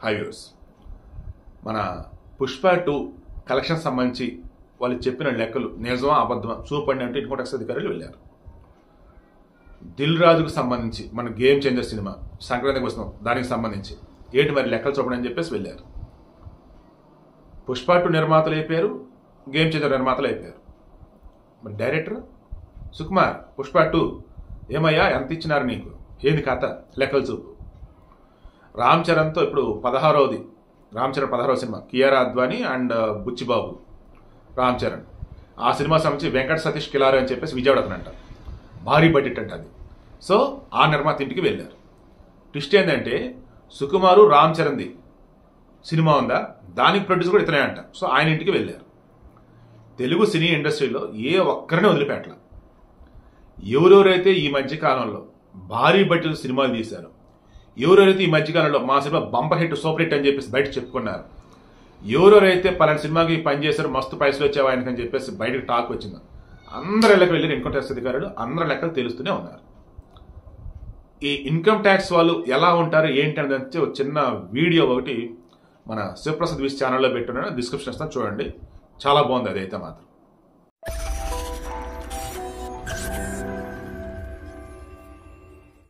Highways మన Pushpa 2 collection సంబంధించి వాళ్ళు చెప్పిన లెక్కలు నిజమా అబద్ధమా చూపండి అంటే ఇన్కమ్ ట్యాక్స్ అధికారులు వెళ్ళారు. దిల్ రాజుకు సంబంధించి మన గేమ్ చేంజర్ సినిమా సంక్రాంతికి వస్తున్నాం, దానికి సంబంధించి ఏంటి మరి లెక్కలు చూపండి అని చెప్పేసి వెళ్ళారు. పుష్ప 2 నిర్మాతలు అయిపోయారు, గేమ్ చేంజర్ నిర్మాతలు అయిపోయారు. మరి డైరెక్టర్ సుకుమార్ పుష్ప 2 ఏమయ్యా ఎంత ఇచ్చినారు నీకు, ఏంది కథ, లెక్కలు చూపు. రామ్ చరణ్తో ఇప్పుడు 16వది, రామ్ చరణ్ 16వ సినిమా, కియారా అద్వానీ అండ్ బుచ్చిబాబు రామ్ చరణ్. ఆ సినిమా సంబంధించి వెంకట సతీష్ కిలారి అని చెప్పేసి విజయవాడ అతనంట, భారీ బడ్జెట్ అంట అది. సో ఆ నిర్మాత ఇంటికి వెళ్ళారు. ట్విస్ట్ ఏంటంటే సుకుమారు రామ్ చరణ్ది సినిమా ఉందా, దానికి ప్రొడ్యూస్ కూడా ఇతనే అంట. సో ఆయన ఇంటికి వెళ్ళారు. తెలుగు సినీ ఇండస్ట్రీలో ఏ ఒక్కరిని వదిలిపెట్టల. ఎవరెవరైతే ఈ మధ్యకాలంలో భారీ బడ్జెట్ సినిమాలు తీశారో, ఎవరెవరైతే ఈ మధ్యకాలంలో మా cinema bumper hit super hit అని చెప్పేసి బయట చెప్పుకున్నారు, ఎవరెవరైతే పలానా సినిమాకి పనిచేశారు మస్తు పైసలు వచ్చావు ఆయనకి అని చెప్పేసి బయటకు టాక్ వచ్చిందో అందరి లెక్కలు వెళ్ళిన ఇన్కమ్ ట్యాక్స్ అధికారులు అందరి లెక్కలు తెలుస్తూనే ఉన్నారు. ఈ ఇన్కమ్ ట్యాక్స్ వాళ్ళు ఎలా ఉంటారు ఏంటి అనేది ఒక చిన్న వీడియో ఒకటి మన శివప్రసాద్ విస్ ఛానల్లో పెట్టున్నాను, డిస్క్రిప్షన్ ఇస్తాను చూడండి, చాలా బాగుంది అదైతే మాత్రం.